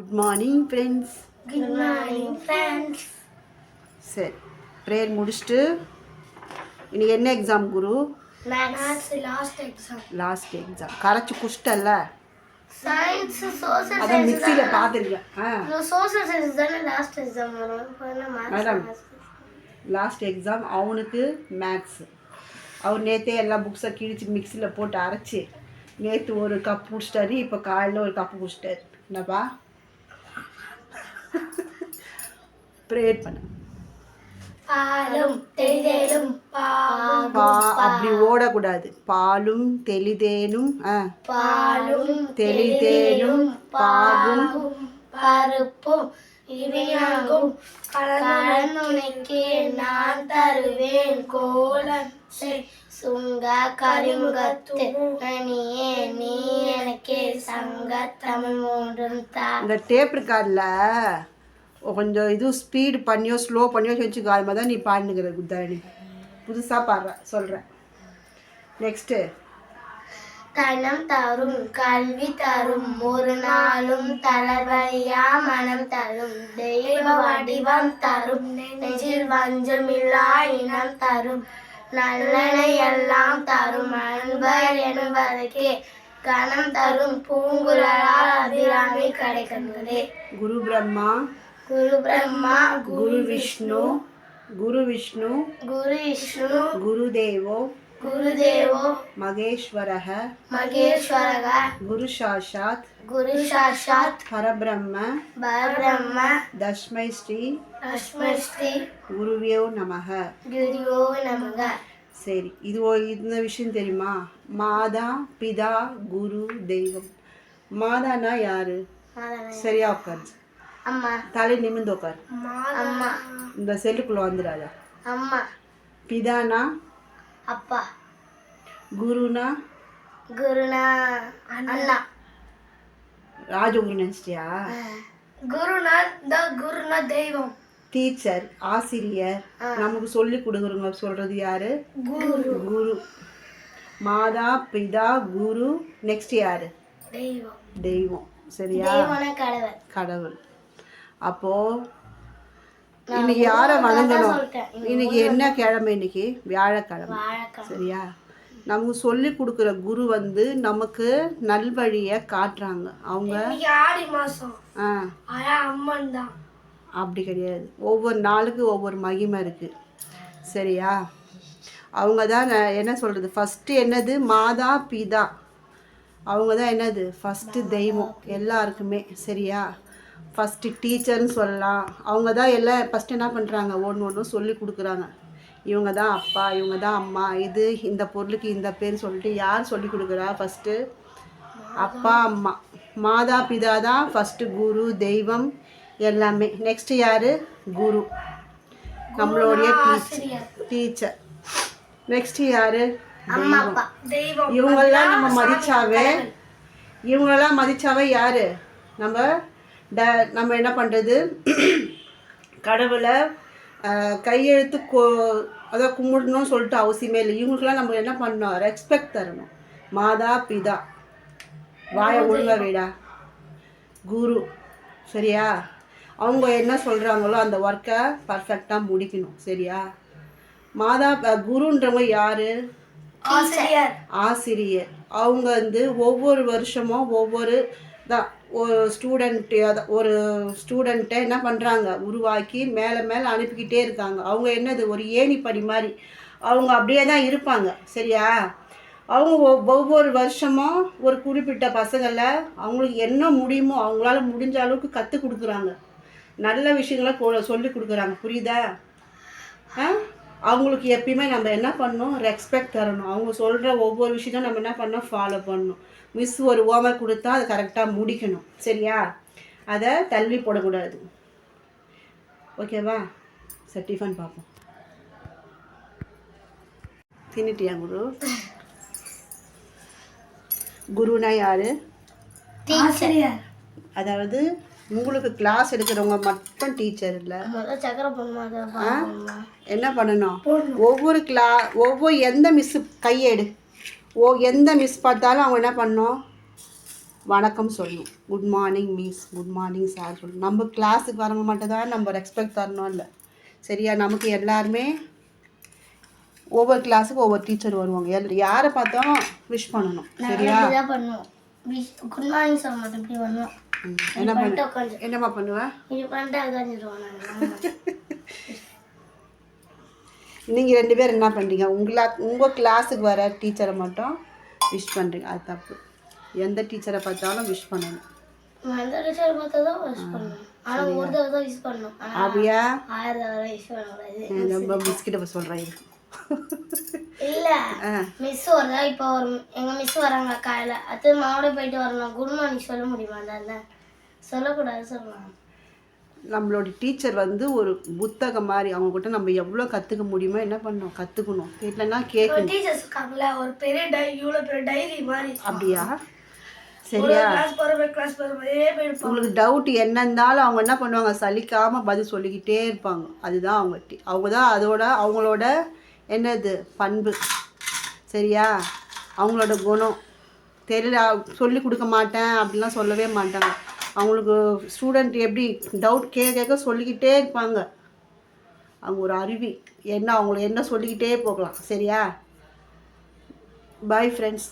Good morning friends. Good morning friends. சரி, prayer முடிச்சுட்டு இன்னைக்கு என்ன எக்ஸாம் குரு? Maths last exam. கரைச்சி குஷ்டல்ல சயின்ஸ் சோஷியல் அதான் மிக்ஸியில் பார்த்துருக்கேன். சோஷியல் சயின்ஸ் தானே லாஸ்ட் எக்ஸாம் வரும். மேடம் லாஸ்ட் எக்ஸாம் அவனுக்கு மேத்ஸ். அவர் நேற்றே எல்லா புக்ஸை கிழிச்சு மிக்ஸியில் போட்டு அரைச்சி நேற்று ஒரு கப் குடிச்சிட்டாரு, இப்போ காலையில் ஒரு கப்பு குடிச்சிட்டாரு. என்னப்பா ப்ரேயர் பண்ண பாலும் தெளிதேனும் அப்படி ஓடக்கூடாது. பாலும் தெளிதேனும் பாலும் தெளிதேனும் பாகும் பருப்பும் இவையாகும் கலந்துனைக்கு நான் தருவேன் கோலம் சுங்க கரிமுகத்து நீயே நீ எனக்கே சங்க தமிழ் மூன்றும் தான். இந்த டேப் ரெக்கார்டில் கொஞ்சம் இது ஸ்பீடு பண்ணியோ ஸ்லோ பண்ணியோ வச்சுக்கோ. அது மாதிரி தான் நீ பாடுனுக்கிற குத்தாரணி. புதுசாக பாடுற சொல்கிறேன். நெக்ஸ்ட்டு தனம் தரும் கல்வி தரும் ஒரு நாளும் தளர்வழியா மனம் தரும் தெய்வ வடிவம் தரும் நெஞ்சில் வஞ்சமில்லா இனம் தரும் நல்லனை எல்லாம் தரும் அன்பர் என்பதற்கே கணம் தரும் பூங்குழலால் அபிராமி கிடைக்கின்றதே. குரு பிரம்மா குரு விஷ்ணு குருதேவோ மகேஸ்வரः குரு சாஷாத் பரபிரம்ம தஸ்மை ஸ்ரீ குருவ்யோ நமக. சரி, இது இந்த விஷயம் தெரியுமா? மாதா பிதா குரு தெய்வம். மாதானா யாரு? சரியா உட்காரு, தலை நிமிர்ந்து உட்காரு. இந்த செல்லுக்குள்ள வந்துடாத. பிதானா அப்பா, குருனா அண்ணா. ராஜகுரு நினைச்சிட்டியா? குருனா தெய்வம். டீச்சர் ஆசிரியர் நமக்கு சொல்லி கொடுக்குறவங்க சொல்றது யாரு? குரு. மாதா பிதா குரு. நெக்ஸ்ட் யாரு? தெய்வம். சரியா? கடவுள். அப்போ இன்னைக்கு யாரை வணங்கணும்? இன்னைக்கு என்ன கிழமை? இன்னைக்கு வியாழக்கிழமை. சரியா? நமக்கு சொல்லி கொடுக்குற குரு வந்து நமக்கு நல்வழியை காட்டுறாங்க. அவங்க ஆடி மாசம் அம்மன் தான். அப்படி கிடையாது. ஒவ்வொரு நாளுக்கு ஒவ்வொரு மகிமை இருக்குது. சரியா? அவங்க தான் என்ன சொல்கிறது, ஃபஸ்ட்டு என்னது? மாதா பிதா. அவங்க தான் என்னது? ஃபஸ்ட்டு தெய்வம் எல்லாருக்குமே. சரியா? ஃபஸ்ட்டு டீச்சர்னு சொல்லலாம். அவங்க தான் எல்லாம் ஃபஸ்ட்டு என்ன பண்ணுறாங்க, ஒன்றும் சொல்லி கொடுக்குறாங்க. இவங்க தான் அப்பா, இவங்க தான் அம்மா, இது இந்த பொருளுக்கு இந்த பேர் சொல்லிட்டு யார் சொல்லி கொடுக்குறா? ஃபஸ்ட்டு அப்பா அம்மா. மாதா பிதா தான் ஃபஸ்ட்டு குரு தெய்வம் எல்லாமே. நெக்ஸ்ட் யாரு? குரு, நம்மளுடைய டீச்சர். நெக்ஸ்ட் யாரு? தெய்வம். இவங்களெல்லாம் மதிச்சாவே யாரு? நம்ம என்ன பண்ணுறது? கடவுளை கையெழுத்து அதான் கும்பிடணும்னு சொல்லிட்டு அவசியமே இல்லை. இவங்களுக்கெல்லாம் நம்ம என்ன பண்ணணும்? ரெஸ்பெக்ட் தரணும். மாதா பிதா. வாயை ஒழுங்கா வீடா. குரு. சரியா? அவங்க என்ன சொல்கிறாங்களோ அந்த ஒர்க்கை பர்ஃபெக்டாக முடிக்கணும். சரியா? மாதா குருன்றவங்க யார்? ஆசிரியர். அவங்க வந்து ஒவ்வொரு வருஷமும் ஒவ்வொரு ஒரு ஸ்டூடெண்ட்டை என்ன பண்ணுறாங்க? உருவாக்கி மேலே மேலே அனுப்பிக்கிட்டே இருக்காங்க. அவங்க என்னது? ஒரு ஏணிப்படி மாதிரி அவங்க அப்படியே தான் இருப்பாங்க. சரியா? அவங்க ஒவ்வொரு வருஷமும் ஒரு குறிப்பிட்ட பசங்களை அவங்களுக்கு என்ன முடியுமோ அவங்களால முடிஞ்ச அளவுக்கு கற்றுக் கொடுக்குறாங்க. நல்ல விஷயங்களை சொல்லி கொடுக்குறாங்க. புரியுதா? அவங்களுக்கு எப்பயுமே நம்ம என்ன பண்ணணும்? ரெஸ்பெக்ட் தரணும். அவங்க சொல்கிற ஒவ்வொரு விஷயத்தையும் நம்ம என்ன பண்ணணும்? ஃபாலோ பண்ணணும். மிஸ் ஒரு ஹோம்ஒர்க் கொடுத்தா அதை கரெக்டாக முடிக்கணும். சரியா? அதை தள்ளி போடக்கூடாது. ஓகேவா? சரி, டிஃபன் பார்ப்போம். தின்னுட்டியா குரு? குருனா யாரு? அதாவது உங்களுக்கு கிளாஸ் எடுக்கிறவங்க மட்டும் டீச்சர் இல்லை. என்ன பண்ணணும்? ஒவ்வொரு எந்த மிஸ்ஸு கையேடு எந்த மிஸ் பார்த்தாலும் அவங்க என்ன பண்ணணும்? வணக்கம் சொல்லணும். Good morning miss, good morning sir சொல்லணும். நம்ம கிளாஸுக்கு வரவங்க மட்டும் தான் நம்ம ரெஸ்பெக்ட் தரணும் இல்லை, சரியா? நமக்கு எல்லாருமே ஒவ்வொரு கிளாஸுக்கு ஒவ்வொரு டீச்சர் வருவாங்க. யாரை பார்த்தாலும் விஷ் பண்ணணும், சரியா? பண்ணுவோம். குட் மார்னிங் சொல்ல மாட்டோம், இப்படி பண்ணுவோம். என்னம்மா பண்ணுவேன்? நீங்கள் 2 பேர் என்ன பண்ணுறீங்க? உங்கள் கிளாஸுக்கு வர டீச்சரை மட்டும் விஷ் பண்ணுறீங்க, அது தப்பு. எந்த டீச்சரை பார்த்தாலும் விஷ் பண்ணணும். எந்த டீச்சரை பார்த்தா தான் விஷ் பண்ணணும். ஆனால் ஒரு தடவை தான் விஷ் பண்ணணும். அப்படியா? 1000 தடவை விஷ் பண்ணக்கூடாது. ரொம்ப மிஸ்கிட்ட சொல்கிறேன். இல்லை மிஸ் வருதா? இப்போ எங்கள் மிஸ் வராங்க காலையில், அது மாவோட போயிட்டு வரணும். குட் மார்னிங் சொல்ல முடியுமா? அதான் சொல்லக்கூடாது, சொல்லலாம். நம்மளோட டீச்சர் வந்து ஒரு புத்தகம் மாதிரி. அவங்கக்கிட்ட நம்ம எவ்வளோ கற்றுக்க முடியுமோ என்ன பண்ணணும், கற்றுக்கணும். இல்லைன்னா கேட்கணும். டீச்சர்ஸ் இருக்காங்களா, ஒரு பெரிய இவ்வளோ பெரிய டைரி மாதிரி. அப்படியா? சரியா? உங்களுக்கு டவுட் என்ன இருந்தாலும் அவங்க என்ன பண்ணுவாங்க, சலிக்காமல் பதில் சொல்லிக்கிட்டே இருப்பாங்க. அதுதான் அவங்க தான் அவங்களோட என்னது பண்பு, சரியா? அவங்களோட குணம். தெரியல சொல்லி கொடுக்க மாட்டேன் அப்படிலாம் சொல்லவே மாட்டாங்க. அவங்களுக்கு ஸ்டூடெண்ட் எப்படி டவுட் கேட்க சொல்லிக்கிட்டே இருப்பாங்க. அவங்க ஒரு அருவி. அவங்களுக்கு என்ன சொல்லிக்கிட்டே போகலாம், சரியா? Bye friends.